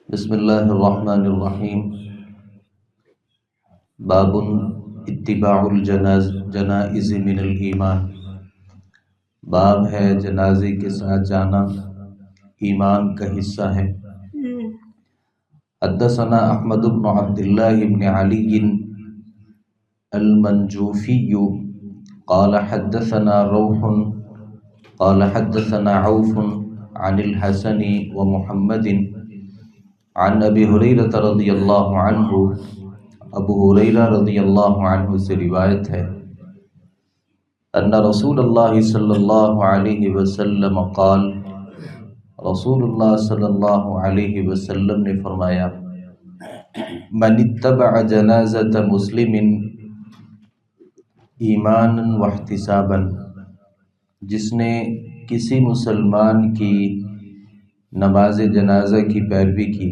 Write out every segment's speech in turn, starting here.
بسم اللہ الرحمن الرحیم۔ باب اتباع الجنائز من الایمان۔ باب ہے جنازے کے ساتھ جانا ایمان کا حصہ ہے۔ حدثنا احمد بن عبد اللہ بن علی المنجوفی قال حدثنا روح قال حدثنا عوف عن الحسن ومحمد عن ابی ہریرہ رضی اللہ عنہ۔ ابو ہریرہ رضی اللہ عنہ سے روایت ہے ان رسول اللہ صلی اللہ علیہ وسلم قال، رسول اللہ صلی اللہ علیہ وسلم نے فرمایا، من اتبع جنازۃ مسلم ایمانا واحتسابا، جس نے کسی مسلمان کی نماز جنازہ کی پیروی کی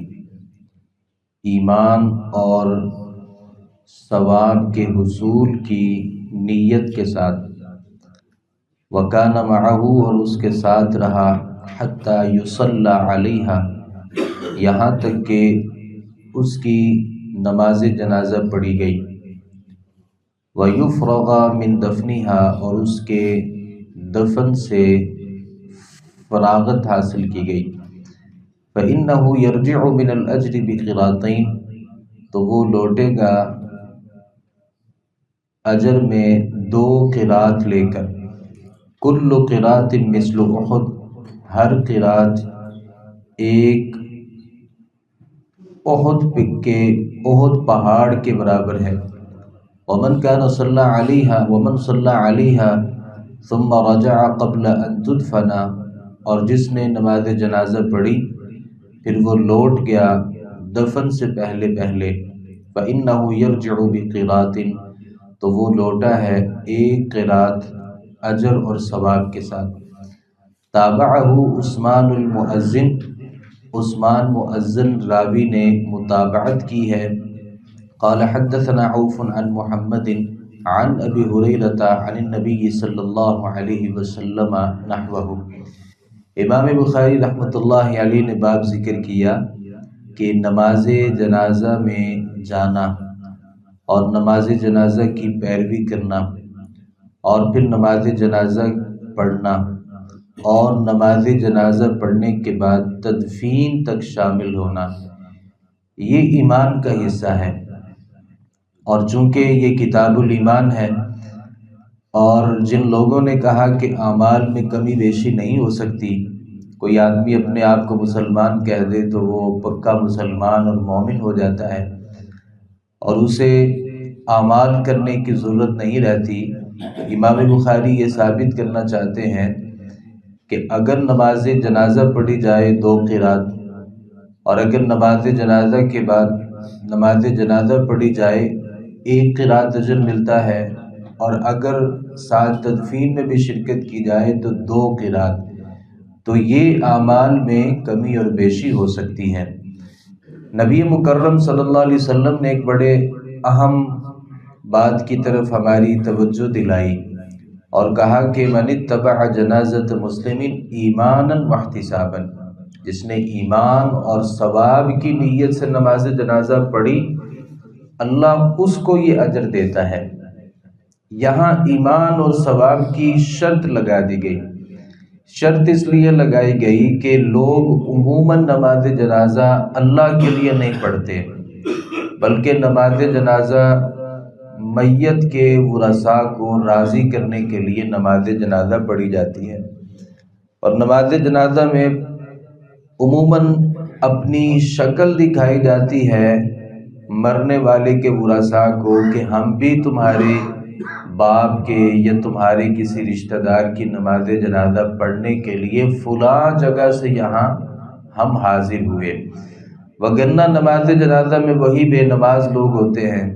ایمان اور ثواب کے حصول کی نیت کے ساتھ، وکان معہ، اور اس کے ساتھ رہا، حتی یصلی علیہا، یہاں تک کہ اس کی نماز جنازہ پڑھی گئی، ویفرغ من دفنہا، اور اس کے دفن سے فراغت حاصل کی گئی، فإنہ یرجع من الأجر بقراطین، تو وہ لوٹے گا اجر میں 2 قراط لے کر، کل قراط مثل احد، ہر قراط ایک احد پہاڑ کے برابر ہے، ومن کان صلی علیہا ثم رجع قبل ان تدفن، اور جس نے نماز جنازہ پڑھی پھر وہ لوٹ گیا دفن سے پہلے فإنہ یرجع بقراط، تو وہ لوٹا ہے 1 قراط اجر اور ثواب کے ساتھ۔ تابعہ عثمان المؤذن، عثمان مؤذن راوی نے متابعت کی ہے۔ قال حدثنا عوف عن محمد عن ابی ہریرہ عن النبی صلی اللہ علیہ وسلم نحوہ۔ امام بخاری رحمۃ اللہ علیہ نے باب ذکر کیا کہ نماز جنازہ میں جانا اور نماز جنازہ کی پیروی کرنا، اور پھر نماز جنازہ پڑھنا، اور نماز جنازہ پڑھنے کے بعد تدفین تک شامل ہونا، یہ ایمان کا حصہ ہے۔ اور چونکہ یہ کتاب الایمان ہے، اور جن لوگوں نے کہا کہ اعمال میں کمی بیشی نہیں ہو سکتی، کوئی آدمی اپنے آپ کو مسلمان کہہ دے تو وہ پکا مسلمان اور مومن ہو جاتا ہے، اور اسے اعمال کرنے کی ضرورت نہیں رہتی۔ امام بخاری یہ ثابت کرنا چاہتے ہیں کہ اگر نماز جنازہ پڑھی جائے 2 قراط، اور اگر نماز جنازہ کے بعد نماز جنازہ پڑھی جائے 1 قراط اجر ملتا ہے، اور اگر ساتھ تدفین میں بھی شرکت کی جائے تو 2 قراط، تو یہ اعمال میں کمی اور بیشی ہو سکتی ہے۔ نبی مکرم صلی اللہ علیہ وسلم نے ایک بڑے اہم بات کی طرف ہماری توجہ دلائی اور کہا کہ من اتبع جنازۃ مسلم ایمانا واحتسابا، جس نے ایمان اور ثواب کی نیت سے نماز جنازہ پڑھی، اللہ اس کو یہ اجر دیتا ہے۔ یہاں ایمان اور ثواب کی شرط لگا دی گئی۔ شرط اس لیے لگائی گئی کہ لوگ عموماً نماز جنازہ اللہ کے لیے نہیں پڑھتے، بلکہ نماز جنازہ میت کے ورثاء کو راضی کرنے کے لیے نماز جنازہ پڑھی جاتی ہے، اور نماز جنازہ میں عموماً اپنی شکل دکھائی جاتی ہے مرنے والے کے ورثاء کو کہ ہم بھی تمہارے باپ کے یا تمہارے کسی رشتہ دار کی نماز جنازہ پڑھنے کے لیے فلاں جگہ سے یہاں ہم حاضر ہوئے، وگرنہ نماز جنازہ میں وہی بے نماز لوگ ہوتے ہیں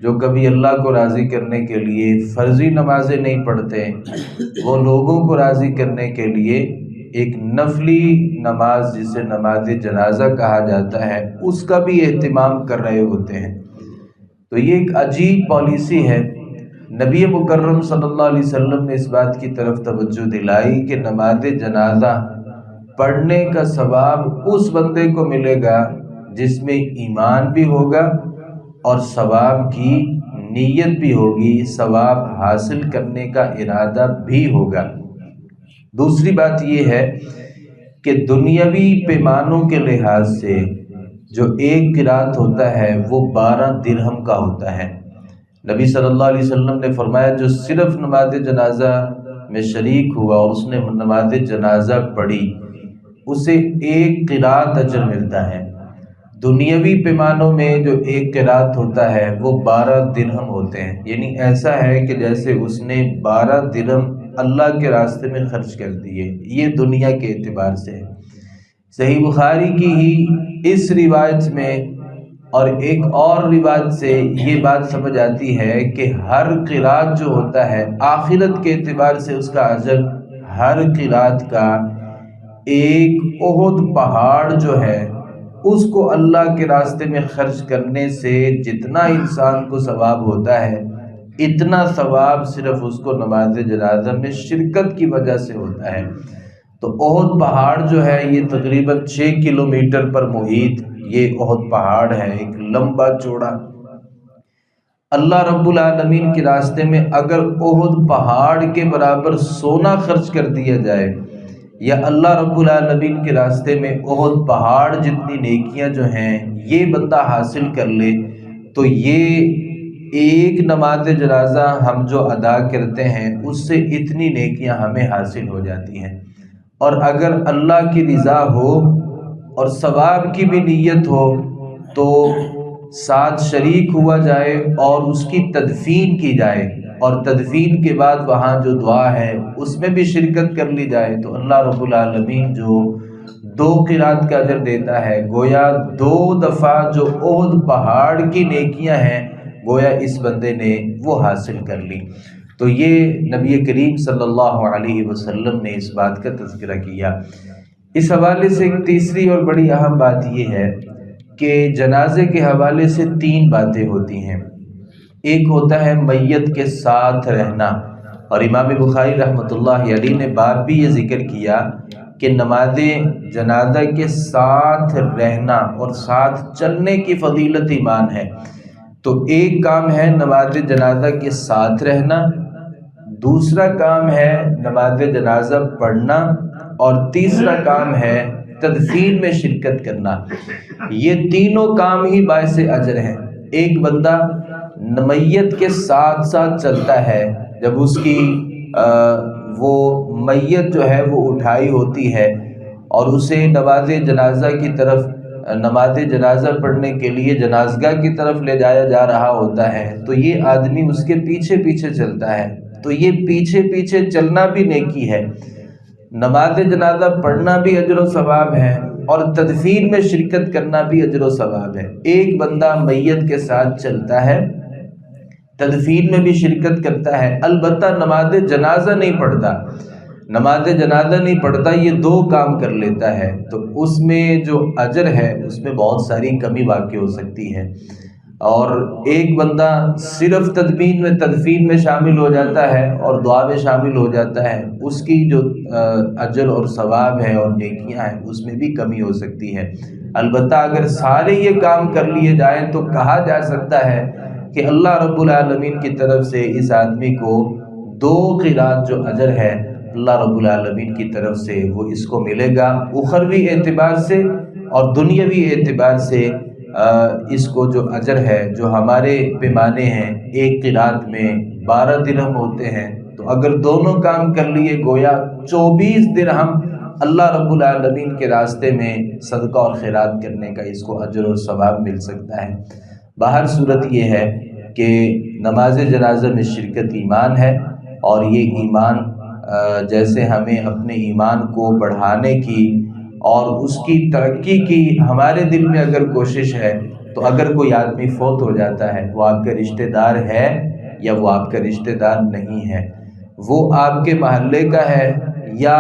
جو کبھی اللہ کو راضی کرنے کے لیے فرضی نمازیں نہیں پڑھتے، وہ لوگوں کو راضی کرنے کے لیے ایک نفلی نماز جسے نماز جنازہ کہا جاتا ہے اس کا بھی اہتمام کر رہے ہوتے ہیں۔ تو یہ ایک عجیب پالیسی ہے۔ نبی مکرم صلی اللہ علیہ وسلم نے اس بات کی طرف توجہ دلائی کہ نماز جنازہ پڑھنے کا ثواب اس بندے کو ملے گا جس میں ایمان بھی ہوگا اور ثواب کی نیت بھی ہوگی، ثواب حاصل کرنے کا ارادہ بھی ہوگا۔ دوسری بات یہ ہے کہ دنیاوی پیمانوں کے لحاظ سے جو ایک قرات ہوتا ہے وہ 12 درہم کا ہوتا ہے۔ نبی صلی اللہ علیہ وسلم نے فرمایا جو صرف نماز جنازہ میں شریک ہوا اور اس نے نماز جنازہ پڑھی اسے ایک قرات اجر ملتا ہے۔ دنیاوی پیمانوں میں جو ایک قرات ہوتا ہے وہ 12 درہم ہوتے ہیں، یعنی ایسا ہے کہ جیسے اس نے 12 درہم اللہ کے راستے میں خرچ کر دیے۔ یہ دنیا کے اعتبار سے ہے۔ صحیح بخاری کی ہی اس روایت میں اور ایک اور روایت سے یہ بات سمجھ آتی ہے کہ ہر قرات جو ہوتا ہے آخرت کے اعتبار سے اس کا اجر ہر قرات کا ایک احد پہاڑ جو ہے اس کو اللہ کے راستے میں خرچ کرنے سے جتنا انسان کو ثواب ہوتا ہے اتنا ثواب صرف اس کو نماز جنازہ میں شرکت کی وجہ سے ہوتا ہے۔ تو احد پہاڑ جو ہے یہ تقریباً 6 کلومیٹر پر محیط یہ احد پہاڑ ہے، ایک لمبا چوڑا۔ اللہ رب العالمین کے راستے میں اگر احد پہاڑ کے برابر سونا خرچ کر دیا جائے یا اللہ رب العالمین کے راستے میں احد پہاڑ جتنی نیکیاں جو ہیں یہ بندہ حاصل کر لے تو یہ ایک نماز جنازہ ہم جو ادا کرتے ہیں اس سے اتنی نیکیاں ہمیں حاصل ہو جاتی ہیں۔ اور اگر اللہ کی رضا ہو اور ثواب کی بھی نیت ہو تو ساتھ شریک ہوا جائے اور اس کی تدفین کی جائے اور تدفین کے بعد وہاں جو دعا ہے اس میں بھی شرکت کر لی جائے تو اللہ رب العالمین جو 2 قرات کا اجر دیتا ہے، گویا 2 دفعہ جو احد پہاڑ کی نیکیاں ہیں گویا اس بندے نے وہ حاصل کر لی۔ تو یہ نبی کریم صلی اللہ علیہ وسلم نے اس بات کا تذکرہ کیا۔ اس حوالے سے ایک تیسری اور بڑی اہم بات یہ ہے کہ جنازے کے حوالے سے 3 باتیں ہوتی ہیں۔ ایک ہوتا ہے میت کے ساتھ رہنا، اور امام بخاری رحمۃ اللہ علیہ نے باب بھی یہ ذکر کیا کہ نماز جنازہ کے ساتھ رہنا اور ساتھ چلنے کی فضیلت ایمان ہے۔ تو ایک کام ہے نماز جنازہ کے ساتھ رہنا، دوسرا کام ہے نماز جنازہ پڑھنا، اور تیسرا کام ہے تدفین میں شرکت کرنا۔ یہ تینوں کام ہی باعث اجر ہیں۔ ایک بندہ میت کے ساتھ ساتھ چلتا ہے، جب اس کی وہ میت جو ہے وہ اٹھائی ہوتی ہے اور اسے نماز جنازہ کی طرف نماز جنازہ پڑھنے کے لیے جنازگاہ کی طرف لے جایا جا رہا ہوتا ہے تو یہ آدمی اس کے پیچھے پیچھے چلتا ہے، تو یہ پیچھے پیچھے چلنا بھی نیکی ہے، نماز جنازہ پڑھنا بھی اجر و ثواب ہے اور تدفین میں شرکت کرنا بھی اجر و ثواب ہے۔ ایک بندہ میت کے ساتھ چلتا ہے، تدفین میں بھی شرکت کرتا ہے، البتہ نماز جنازہ نہیں پڑھتا، نماز جنازہ نہیں پڑھتا، یہ 2 کام کر لیتا ہے تو اس میں جو اجر ہے اس میں بہت ساری کمی واقع ہو سکتی ہے۔ اور ایک بندہ صرف تدفین میں شامل ہو جاتا ہے اور دعا میں شامل ہو جاتا ہے، اس کی جو اجر اور ثواب ہے اور نیکیاں ہیں اس میں بھی کمی ہو سکتی ہے۔ البتہ اگر سارے یہ کام کر لیے جائیں تو کہا جا سکتا ہے کہ اللہ رب العالمین کی طرف سے اس آدمی کو 2 قرات جو اجر ہے اللہ رب العالمین کی طرف سے وہ اس کو ملے گا، اخروی اعتبار سے اور دنیاوی اعتبار سے اس کو جو اجر ہے جو ہمارے پیمانے ہیں ایک قرات میں 12 درہم ہوتے ہیں، تو اگر دونوں کام کر لیے گویا 24 درہم اللہ رب العالمین کے راستے میں صدقہ اور خیرات کرنے کا اس کو اجر اور ثواب مل سکتا ہے۔ باہر صورت یہ ہے کہ نماز جنازہ میں شرکت ایمان ہے، اور یہ ایمان جیسے ہمیں اپنے ایمان کو بڑھانے کی اور اس کی ترقی کی ہمارے دل میں اگر کوشش ہے تو اگر کوئی آدمی فوت ہو جاتا ہے، وہ آپ کا رشتہ دار ہے یا وہ آپ کا رشتہ دار نہیں ہے، وہ آپ کے محلے کا ہے یا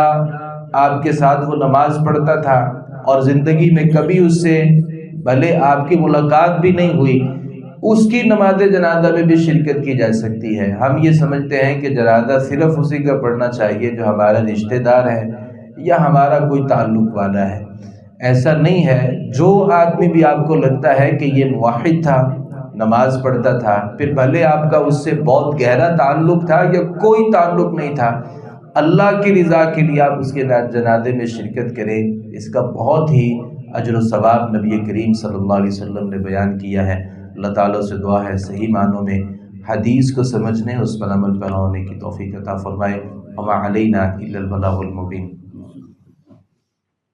آپ کے ساتھ وہ نماز پڑھتا تھا اور زندگی میں کبھی اس سے بھلے آپ کی ملاقات بھی نہیں ہوئی، اس کی نماز جنازہ میں بھی شرکت کی جا سکتی ہے۔ ہم یہ سمجھتے ہیں کہ جنازہ صرف اسی کا پڑھنا چاہیے جو ہمارا رشتہ دار ہے یا ہمارا کوئی تعلق والا ہے، ایسا نہیں ہے، جو آدمی بھی آپ کو لگتا ہے کہ یہ موحد تھا، نماز پڑھتا تھا، پھر بھلے آپ کا اس سے بہت گہرا تعلق تھا یا کوئی تعلق نہیں تھا، اللہ کی رضا کے لیے آپ اس کے جنازے میں شرکت کریں، اس کا بہت ہی اجر و ثواب نبی کریم صلی اللہ علیہ وسلم نے بیان کیا ہے۔ اللہ تعالیٰ سے دعا ہے صحیح معنوں میں حدیث کو سمجھنے، اس پر عمل پیرا ہونے کی توفیق عطا فرمائے۔ وما علینا الا البلاغ المبین۔